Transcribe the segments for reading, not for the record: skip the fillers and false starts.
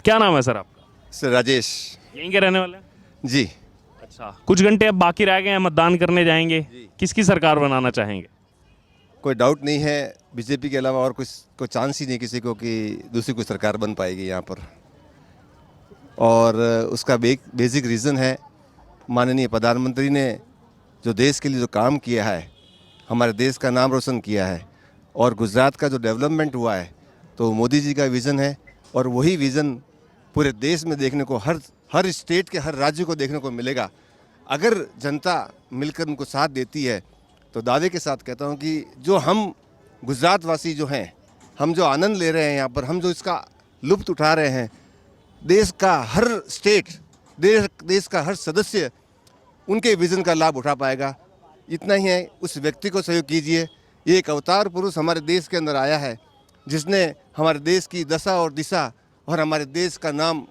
क्या नाम है सर आपका? सर राजेश। यहीं के रहने वाले हैं? जी। अच्छा, कुछ घंटे अब बाकी रह गए हैं, मतदान करने जाएंगे। किसकी सरकार बनाना चाहेंगे? कोई डाउट नहीं है, बीजेपी के अलावा और कुछ कोई चांस ही नहीं किसी को कि दूसरी कोई सरकार बन पाएगी यहाँ पर। और उसका बेसिक रीज़न है, माननीय प्रधानमंत्री ने जो देश के लिए जो काम किया है, हमारे देश का नाम रोशन किया है, और गुजरात का जो डेवलपमेंट हुआ है, तो मोदी जी का विज़न है। और वही विज़न पूरे देश में देखने को, हर स्टेट के हर राज्य को देखने को मिलेगा। अगर जनता मिलकर उनको साथ देती है तो दावे के साथ कहता हूँ कि जो हम गुजरात वासी जो हैं, हम जो आनंद ले रहे हैं यहाँ पर, हम जो इसका लुत्फ़ उठा रहे हैं, देश का हर स्टेट, देश का हर सदस्य उनके विज़न का लाभ उठा पाएगा। इतना ही है, उस व्यक्ति को सहयोग कीजिए। ये एक अवतार पुरुष हमारे देश के अंदर आया है, जिसने हमारे देश की दशा और दिशा और हमारे देश का नाम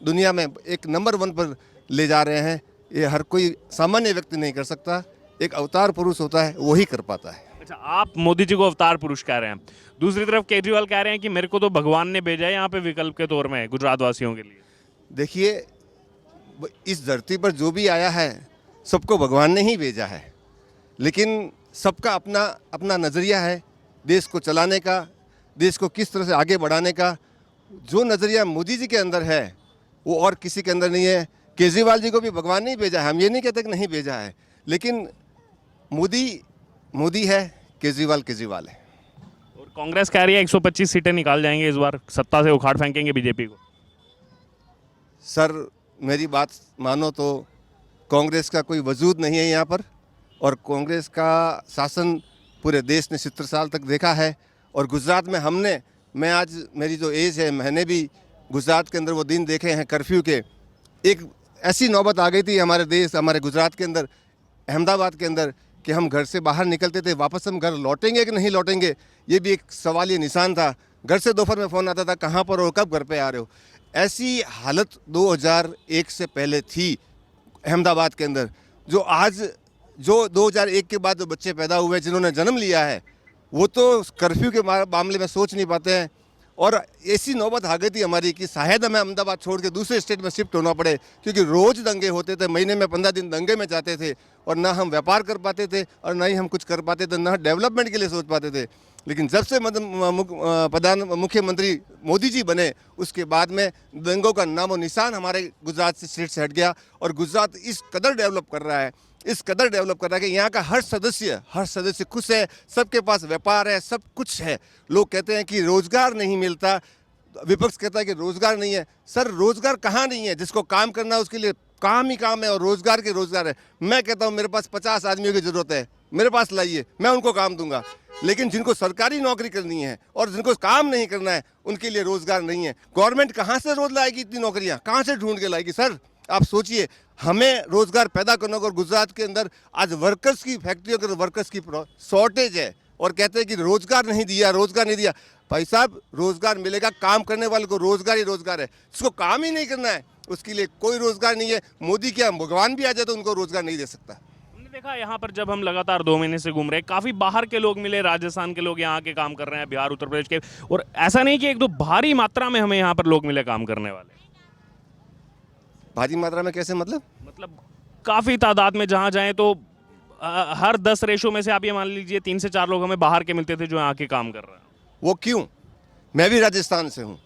दुनिया में एक नंबर 1 पर ले जा रहे हैं। ये हर कोई सामान्य व्यक्ति नहीं कर सकता, एक अवतार पुरुष होता है, वही कर पाता है। अच्छा, आप मोदी जी को अवतार पुरुष कह रहे हैं, दूसरी तरफ केजरीवाल कह रहे हैं कि मेरे को तो भगवान ने भेजा है यहाँ पे विकल्प के तौर में गुजरात वासियों के लिए। देखिए, इस धरती पर जो भी आया है सबको भगवान ने ही भेजा है, लेकिन सबका अपना अपना नज़रिया है देश को चलाने का, देश को किस तरह से आगे बढ़ाने का। जो नज़रिया मोदी जी के अंदर है वो और किसी के अंदर नहीं है। केजरीवाल जी को भी भगवान ने ही भेजा है, हम ये नहीं कहते कि नहीं भेजा है, लेकिन मोदी मोदी है, केजरीवाल केजरीवाल है। और कांग्रेस कह रही है 125 सीटें निकाल जाएंगे, इस बार सत्ता से उखाड़ फेंकेंगे बीजेपी को। सर मेरी बात मानो तो कांग्रेस का कोई वजूद नहीं है यहाँ पर, और कांग्रेस का शासन पूरे देश ने 70 साल तक देखा है। और गुजरात में मैं आज, मेरी जो एज है, मैंने भी गुजरात के अंदर वो दिन देखे हैं कर्फ्यू के। एक ऐसी नौबत आ गई थी हमारे गुजरात के अंदर, अहमदाबाद के अंदर, कि हम घर से बाहर निकलते थे, वापस हम घर लौटेंगे कि नहीं लौटेंगे, ये भी एक सवालिया निशान था। घर से दोपहर में फ़ोन आता था, कहाँ पर हो, कब घर पे आ रहे हो। ऐसी हालत 2001 से पहले थी अहमदाबाद के अंदर। जो 2001 के बाद जो बच्चे पैदा हुए, जिन्होंने जन्म लिया है, वो तो कर्फ्यू के मामले में सोच नहीं पाते हैं। और ऐसी नौबत आ गई थी हमारी कि शायद हमें अहमदाबाद छोड़ के दूसरे स्टेट में शिफ्ट होना पड़े, क्योंकि रोज़ दंगे होते थे, महीने में 15 दिन दंगे में जाते थे, और ना हम व्यापार कर पाते थे और ना ही हम कुछ कर पाते थे, ना डेवलपमेंट के लिए सोच पाते थे। लेकिन जब से मुख्यमंत्री मोदी जी बने, उसके बाद में दंगों का नामो निशान हमारे गुजरात से स्टेट से हट गया। और गुजरात इस कदर डेवलप कर रहा है, कि यहाँ का हर सदस्य खुश है, सबके पास व्यापार है, सब कुछ है। लोग कहते हैं कि रोजगार नहीं मिलता, विपक्ष कहता है कि रोजगार नहीं है। सर रोजगार कहाँ नहीं है? जिसको काम करना है उसके लिए काम ही काम है, और रोजगार के रोजगार है। मैं कहता हूँ मेरे पास 50 आदमियों की ज़रूरत है, मेरे पास लाइए, मैं उनको काम दूंगा। लेकिन जिनको सरकारी नौकरी करनी है और जिनको काम नहीं करना है, उनके लिए रोजगार नहीं है। गवर्नमेंट कहाँ से रोज लाएगी इतनी नौकरियाँ, कहाँ से ढूंढ के लाएगी? सर आप सोचिए, हमें रोजगार पैदा करना होगा। और गुजरात के अंदर आज वर्कर्स की फैक्ट्रियों के वर्कर्स की शॉर्टेज है, और कहते हैं कि रोजगार नहीं दिया। भाई साहब, रोजगार मिलेगा, काम करने वाले को रोजगार ही रोजगार है। जिसको काम ही नहीं करना है उसके लिए कोई रोजगार नहीं है। मोदी क्या भगवान भी आ जाए तो उनको रोजगार नहीं दे सकता। हमने देखा यहाँ पर, जब हम लगातार 2 महीने से घूम रहे हैं, काफी बाहर के लोग मिले, राजस्थान के लोग यहाँ के काम कर रहे हैं, बिहार उत्तर प्रदेश के, और ऐसा नहीं कि एक दो, भारी मात्रा में हमें यहाँ पर लोग मिले काम करने वाले। भारी मात्रा में कैसे? मतलब काफी तादाद में, जहाँ जाएं तो हर 10 रेशो में से आप ये मान लीजिए 3 से 4 लोग हमें बाहर के मिलते थे जो यहाँ के काम कर रहे हैं। वो क्यों? मैं भी राजस्थान से हूँ,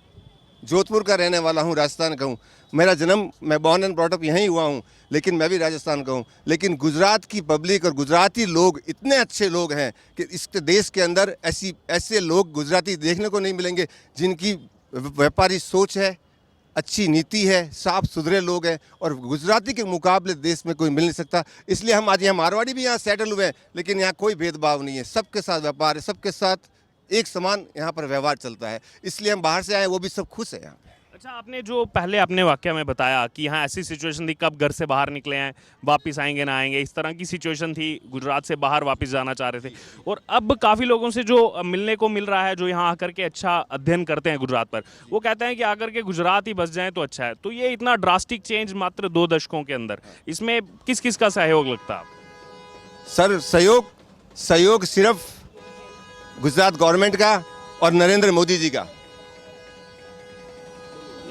जोधपुर का रहने वाला हूँ, राजस्थान का हूँ। मेरा जन्म, मैं बॉर्न एंड ब्रॉट अप यहीं हुआ हूँ, लेकिन मैं भी राजस्थान का हूँ। लेकिन गुजरात की पब्लिक और गुजराती लोग इतने अच्छे लोग हैं कि इस देश के अंदर ऐसे लोग गुजराती देखने को नहीं मिलेंगे, जिनकी व्यापारी सोच है, अच्छी नीति है, साफ सुथरे लोग हैं, और गुजराती के मुकाबले देश में कोई मिल नहीं सकता। इसलिए हम आज यहाँ मारवाड़ी भी यहाँ सेटल हुए हैं, लेकिन यहाँ कोई भेदभाव नहीं है, सबके साथ व्यापार है, सबके साथ एक समान यहाँ पर व्यवहार चलता है। इसलिए हम बाहर से आए, वो भी सब खुश है यहाँ पे। अच्छा, आपने जो पहले अपने वाक्य में बताया कि यहाँ ऐसी सिचुएशन थी, कब घर से बाहर निकले हैं, वापस आएंगे ना आएंगे, इस तरह की सिचुएशन थी, गुजरात से बाहर वापस जाना चाह रहे थे, और अब काफ़ी लोगों से जो मिलने को मिल रहा है, जो यहाँ आकर के अच्छा अध्ययन करते हैं गुजरात पर, वो कहते हैं कि आकर के गुजरात ही बस जाएं तो अच्छा है। तो ये इतना ड्रास्टिक चेंज मात्र 2 दशकों के अंदर, इसमें किस किस का सहयोग लगता है आपको? सर सहयोग सिर्फ गुजरात गवर्नमेंट का और नरेंद्र मोदी जी का।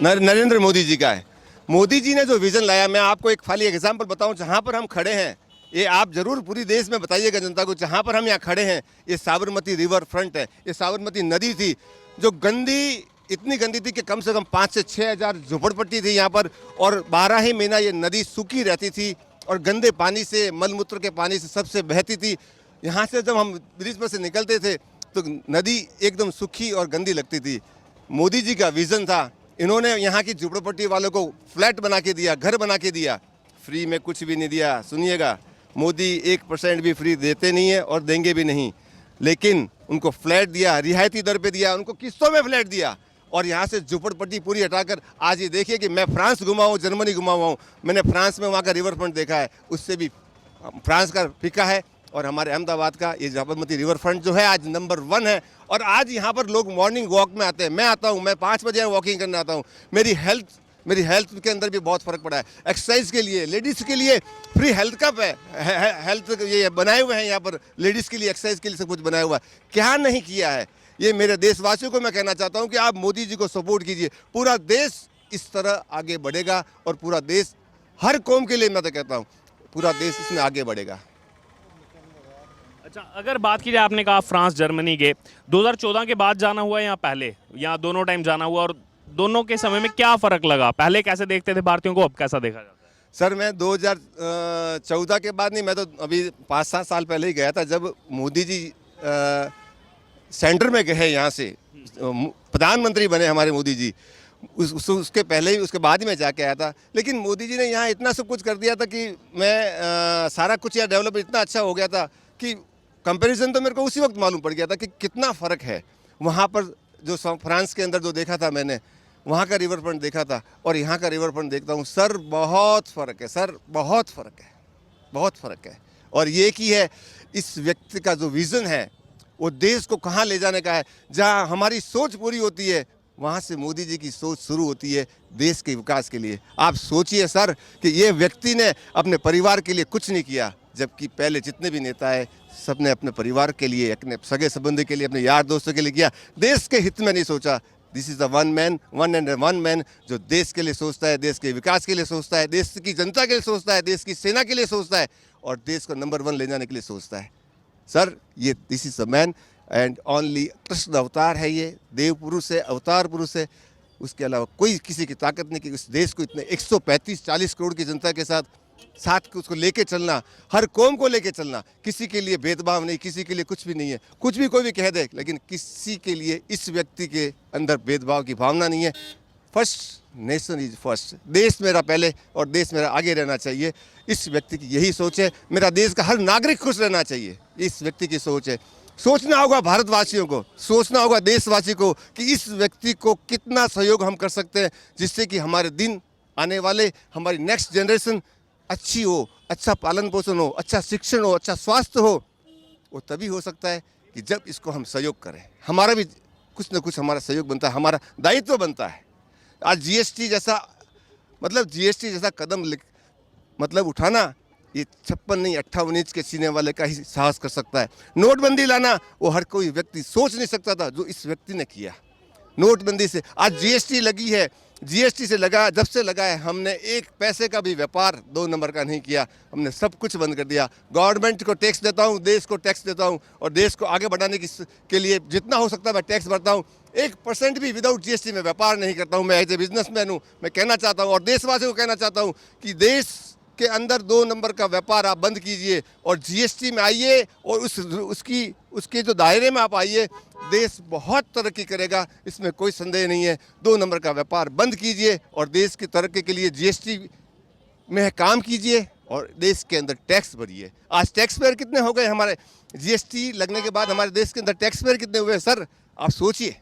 नरेंद्र मोदी जी का है। मोदी जी ने जो विज़न लाया, मैं आपको एक खाली एग्जाम्पल बताऊं, जहां पर हम खड़े हैं, ये आप जरूर पूरी देश में बताइएगा जनता को, जहां पर हम यहाँ खड़े हैं ये साबरमती रिवर फ्रंट है। ये साबरमती नदी थी जो गंदी, इतनी गंदी थी कि कम से कम 5 से 6 हज़ार झोपड़पट्टी थी यहाँ पर, और 12 ही महीना ये नदी सूखी रहती थी और गंदे पानी से, मलमूत्र के पानी से सबसे बहती थी। यहाँ से जब हम ब्रिज पर से निकलते थे तो नदी एकदम सूखी और गंदी लगती थी। मोदी जी का विज़न था, इन्होंने यहाँ की झोपड़पट्टी वालों को फ्लैट बना के दिया, घर बना के दिया, फ्री में कुछ भी नहीं दिया। सुनिएगा, मोदी 1% भी फ्री देते नहीं है और देंगे भी नहीं, लेकिन उनको फ्लैट दिया, रियायती दर पे दिया, उनको किस्तों में फ्लैट दिया। और यहाँ से झोपड़पट्टी पूरी हटाकर आज ये देखिए कि मैं फ्रांस घुमा हूँ, जर्मनी घुमा हुआ हूँ, मैंने फ्रांस में वहाँ का रिवर फ्रंट देखा है, उससे भी फ्रांस का फीका है। और हमारे अहमदाबाद का ये साबरमती रिवर फ्रंट जो है आज नंबर 1 है। और आज यहाँ पर लोग मॉर्निंग वॉक में आते हैं, मैं आता हूँ, मैं 5 बजे वॉकिंग करने आता हूँ। मेरी हेल्थ के अंदर भी बहुत फ़र्क पड़ा है। एक्सरसाइज के लिए, लेडीज़ के लिए फ्री हेल्थ कप है, हेल्थ ये बनाए हुए हैं यहाँ पर, लेडीज़ के लिए, एक्सरसाइज के लिए सब कुछ बनाया हुआ है। क्या नहीं किया है? ये मेरे देशवासियों को मैं कहना चाहता हूँ कि आप मोदी जी को सपोर्ट कीजिए। पूरा देश इस तरह आगे बढ़ेगा और पूरा देश, हर कौम के लिए मैं तो कहता हूँ, पूरा देश इसमें आगे बढ़ेगा। अच्छा, अगर बात की जाए, आपने कहा फ्रांस जर्मनी के 2014 के बाद जाना हुआ या पहले, या दोनों टाइम जाना हुआ, और दोनों के समय में क्या फ़र्क लगा? पहले कैसे देखते थे भारतीयों को, अब कैसा देखा जाता है? सर मैं 2014 के बाद नहीं, मैं तो अभी 5-7 साल पहले ही गया था, जब मोदी जी सेंटर में गए यहाँ से, प्रधानमंत्री बने हमारे मोदी जी। उसके पहले ही, उसके बाद ही मैं जाके आया था। लेकिन मोदी जी ने यहाँ इतना सब कुछ कर दिया था कि मैं सारा कुछ यहाँ डेवलप इतना अच्छा हो गया था कि कंपैरिजन तो मेरे को उसी वक्त मालूम पड़ गया था कि कितना फ़र्क है। वहाँ पर जो फ्रांस के अंदर जो देखा था मैंने, वहाँ का रिवर फ्रंट देखा था और यहाँ का रिवर फ्रंट देखता हूँ, सर बहुत फ़र्क है, सर बहुत फ़र्क है, बहुत फ़र्क है। और ये की है, इस व्यक्ति का जो विज़न है वो देश को कहाँ ले जाने का है। जहाँ हमारी सोच पूरी होती है, वहाँ से मोदी जी की सोच शुरू होती है देश के विकास के लिए। आप सोचिए सर कि ये व्यक्ति ने अपने परिवार के लिए कुछ नहीं किया, जबकि पहले जितने भी नेता है सब ने अपने परिवार के लिए, अपने सगे संबंधी के लिए, अपने यार दोस्तों के लिए किया, देश के हित में नहीं सोचा। This is the one and one man जो देश के लिए सोचता है, देश के विकास के लिए सोचता है, देश की जनता के लिए सोचता है, देश की सेना के लिए सोचता है और देश को नंबर 1 ले जाने के लिए सोचता है। सर ये this is the man and only Krishna अवतार है, ये देव पुरुष है, अवतार पुरुष है। उसके अलावा कोई किसी की ताकत नहीं कि उस देश को इतने 135-40 करोड़ की जनता के साथ उसको लेके चलना, हर कौम को लेके चलना। किसी के लिए भेदभाव नहीं, किसी के लिए कुछ भी नहीं है, कुछ भी कोई भी कह दे, लेकिन किसी के लिए इस व्यक्ति के अंदर भेदभाव की भावना नहीं है। फर्स्ट नेशन इज फर्स्ट, देश मेरा पहले और देश मेरा आगे रहना चाहिए। इस व्यक्ति की यही सोच है। मेरा देश का हर नागरिक खुश रहना चाहिए, इस व्यक्ति की सोच है। सोचना होगा भारतवासियों को, सोचना होगा देशवासी को कि इस व्यक्ति को कितना सहयोग हम कर सकते हैं, जिससे कि हमारे दिन आने वाले, हमारी नेक्स्ट जनरेशन अच्छी हो, अच्छा पालन पोषण हो, अच्छा शिक्षण हो, अच्छा स्वास्थ्य हो। वो तभी हो सकता है कि जब इसको हम सहयोग करें। हमारा भी कुछ न कुछ हमारा सहयोग बनता है, हमारा दायित्व बनता है। आज जीएसटी जैसा कदम मतलब उठाना, ये 56 नहीं 58 इंच के सीने वाले का ही साहस कर सकता है। नोटबंदी लाना, वो हर कोई व्यक्ति सोच नहीं सकता था, जो इस व्यक्ति ने किया। नोटबंदी से आज जीएसटी लगी है, जीएसटी से लगा, जब से लगा है हमने 1 पैसे का भी व्यापार 2 नंबर का नहीं किया, हमने सब कुछ बंद कर दिया। गवर्नमेंट को टैक्स देता हूँ, देश को टैक्स देता हूँ और देश को आगे बढ़ाने के लिए जितना हो सकता है मैं टैक्स भरता हूँ। 1% भी विदाउट जीएसटी में व्यापार नहीं करता हूँ। मैं एज ए बिजनेसमैन हूँ, मैं कहना चाहता हूँ और देशवासियों को कहना चाहता हूँ कि देश के अंदर 2 नंबर का व्यापार आप बंद कीजिए और जीएसटी में आइए और उसके जो दायरे में आप आइए। देश बहुत तरक्की करेगा, इसमें कोई संदेह नहीं है। 2 नंबर का व्यापार बंद कीजिए और देश की तरक्की के लिए जीएसटी में काम कीजिए और देश के अंदर टैक्स भरिए। आज टैक्स पेयर कितने हो गए हमारे, जीएसटी लगने के बाद हमारे देश के अंदर टैक्स पेयर कितने हुए सर, आप सोचिए।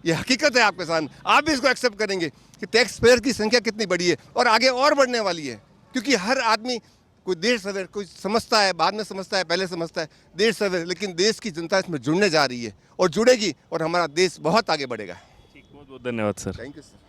ये हकीकत है आपके सामने, आप भी इसको एक्सेप्ट करेंगे कि टैक्स पेयर की संख्या कितनी बड़ी है और आगे और बढ़ने वाली है। क्योंकि हर आदमी, कोई देर सवेर, कोई समझता है, बाद में समझता है, पहले समझता है, देर सवेर, लेकिन देश की जनता इसमें जुड़ने जा रही है और जुड़ेगी और हमारा देश बहुत आगे बढ़ेगा। बहुत बहुत धन्यवाद सर। Thank you sir.